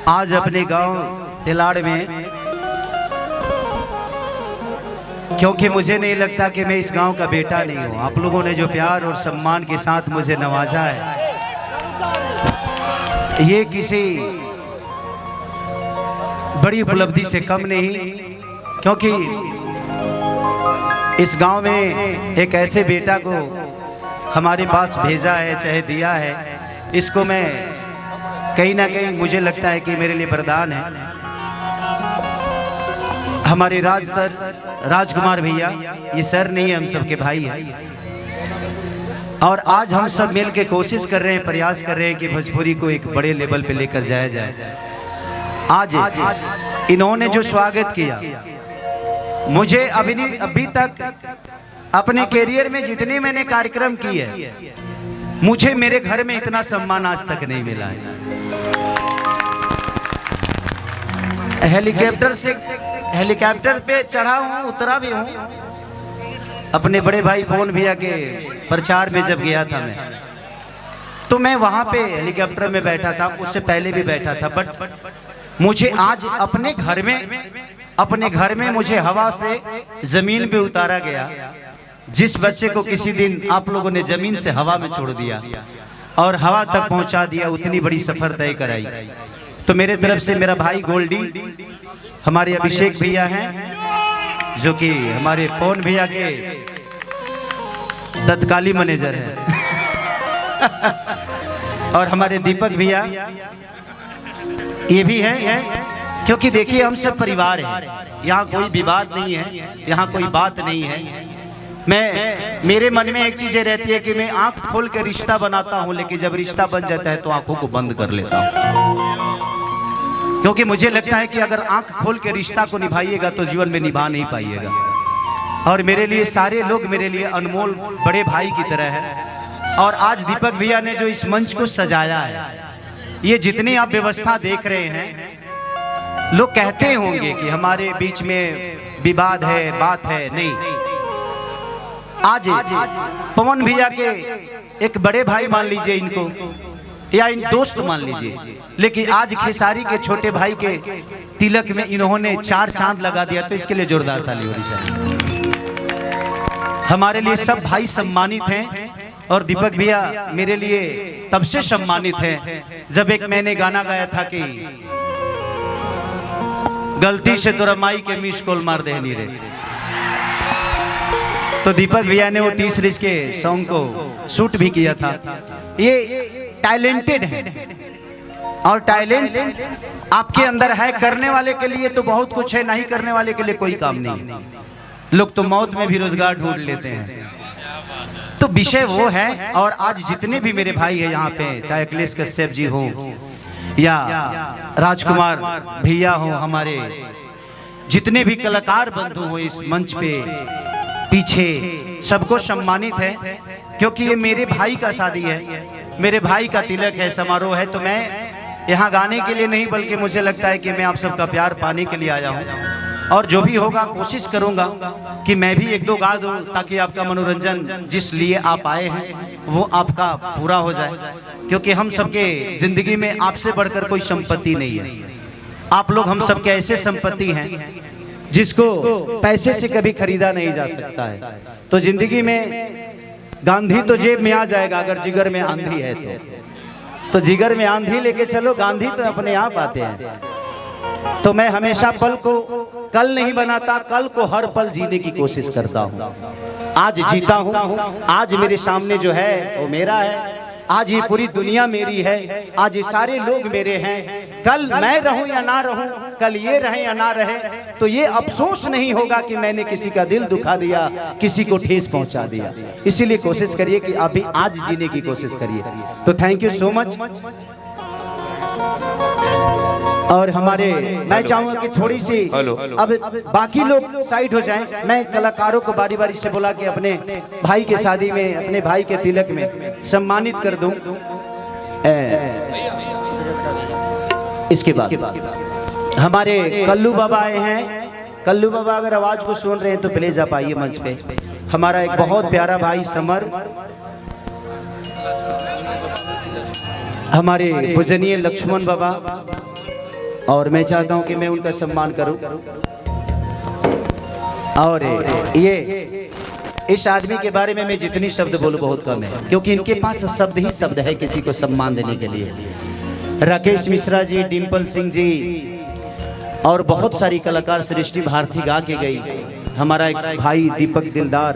आज अपने गांव तिलाड़ में, क्योंकि मुझे नहीं लगता कि मैं इस गांव का बेटा नहीं हूं। आप लोगों ने जो प्यार और सम्मान के साथ मुझे नवाजा है, ये किसी बड़ी उपलब्धि से कम नहीं, क्योंकि इस गांव में एक ऐसे बेटा को हमारे पास भेजा है, चाहे दिया है, इसको मैं कहीं ना कहीं मुझे लगता है कि मेरे लिए वरदान है। हमारे राजकुमार भैया, ये सर नहीं है, हम सबके भाई हैं, और आज हम सब मिल के कोशिश कर रहे हैं, प्रयास कर रहे हैं कि भोजपुरी को एक बड़े लेवल पे लेकर जाया जाए। आज इन्होंने जो स्वागत किया, मुझे अभी तक अपने कैरियर में जितने मैंने कार्यक्रम किए, मुझे मेरे घर में इतना सम्मान आज तक नहीं मिला है। हेलीकॉप्टर पे चढ़ा हूँ, उतरा भी हूँ। अपने बड़े भाई पवन भैया के प्रचार में जब गया था मैं, तो मैं वहां पे हेलीकॉप्टर में बैठा था, उससे पहले भी बैठा था, बट मुझे आज अपने घर में मुझे हवा से जमीन पे उतारा गया। जिस बच्चे को किसी दिन आप लोगों ने जमीन से हवा में छोड़ दिया और हवा तक पहुंचा दिया, उतनी बड़ी सफर तय कराई। तो मेरे तरफ से मेरा भाई गोल्डी, हमारे अभिषेक भैया हैं जो कि हमारे पवन भैया के तत्कालीन मैनेजर हैं और हमारे दीपक भैया ये भी हैं, क्योंकि देखिए हम सब परिवार हैं, यहाँ कोई विवाद नहीं है, यहाँ कोई बात नहीं है। मेरे मन में एक चीजें रहती है कि मैं आंख खोल कर रिश्ता बनाता हूं, लेकिन जब रिश्ता बन जाता है तो आंखों को बंद कर लेता हूं, क्योंकि मुझे लगता है कि अगर आंख खोल के रिश्ता को निभाइएगा तो जीवन में निभा नहीं पाइएगा। और मेरे लिए सारे लोग मेरे लिए अनमोल बड़े भाई की तरह है। और आज दीपक भैया ने जो इस मंच को सजाया है, ये जितनी आप व्यवस्था देख रहे हैं, लोग कहते होंगे कि हमारे बीच में विवाद है, बात है, नहीं। आज पवन भैया के एक बड़े भाई मान लीजिए इनको, या इन दोस्त मान लीजिए, लेकिन आज खेसारी के छोटे भाई के तिलक में इन्होंने 4 चांद लगा दिया, तो इसके लिए जोरदार ताली होनी चाहिए। हमारे लिए सब भाई सम्मानित हैं, और दीपक भैया मेरे लिए तब से सम्मानित हैं जब एक मैंने गाना गाया था कि गलती से तोरा माई के मिस कॉल मार दे नी रे, तो दीपक भैया ने वो 30 रिच के सॉन्ग को शूट भी किया था। ये टैलेंटेड है, और टैलेंट आपके अंदर है, करने वाले के लिए तो बहुत कुछ है, नहीं करने वाले के लिए कोई काम नहीं। लोग तो मौत में भी रोजगार ढूंढ लेते हैं, तो विषय वो है। और आज जितने भी मेरे भाई हैं यहाँ पे, चाहे अखिलेश कश्यप जी हो या राजकुमार भैया हो, हमारे जितने भी कलाकार बंधु हो इस मंच पे पीछे, सबको सम्मानित है, क्योंकि ये मेरे भाई का शादी है, मेरे भाई का तिलक है, समारोह है। तो मैं यहाँ गाने के लिए नहीं, बल्कि मुझे लगता है कि मैं आप सबका प्यार पाने के लिए आया हूँ, और जो भी होगा कोशिश करूँगा कि मैं भी 1-2 गा दूँ, ताकि आपका मनोरंजन जिस लिए आप आए हैं वो आपका पूरा हो जाए, क्योंकि हम सबके जिंदगी में आपसे बढ़कर कोई संपत्ति नहीं है। आप लोग हम सबके ऐसे संपत्ति हैं जिसको पैसे से कभी खरीदा नहीं जा सकता है। तो जिंदगी में गांधी तो जेब में आ जाएगा, अगर जिगर में आंधी है तो जिगर में आंधी लेके चलो, गांधी तो अपने आप आते हैं। तो मैं हमेशा पल को कल नहीं बनाता, कल को हर पल जीने की कोशिश करता हूँ। आज जीता हूँ, आज मेरे सामने जो है वो मेरा है, आज ये पूरी दुनिया मेरी है, आज ये सारे लोग मेरे हैं। कल मैं रहूं या ना रहूं, कल ये रहे या ना रहे, तो ये अफसोस नहीं होगा कि मैंने किसी का दिल दुखा दिया, किसी को ठेस पहुंचा दिया। इसीलिए कोशिश करिए कि अभी आज जीने की कोशिश करिए। तो थैंक यू सो मच। और हमारे मैं चाहूंगा कि थोड़ी सी अब बाकी लोग साइड हो जाएं। मैं कलाकारों को बारी बारी से बोला कि अपने भाई के शादी में, अपने भाई के तिलक में सम्मानित कर दूं। इसके बाद हमारे कल्लू बाबा आए हैं। कल्लू बाबा अगर आवाज को सुन रहे हैं तो प्लीज आप आइए मंच पे। हमारा एक बहुत प्यारा भाई समर, हमारे पूजनीय लक्ष्मण बाबा, और मैं चाहता हूं कि मैं उनका सम्मान करूं। और ये इस आदमी के बारे में मैं जितनी शब्द बोलूं बहुत कम है, क्योंकि इनके पास शब्द ही शब्द है किसी को सम्मान देने के लिए। राकेश मिश्रा जी, डिम्पल सिंह जी और बहुत सारी कलाकार, सृष्टि भारती गा के गई। हमारा एक भाई दीपक दिलदार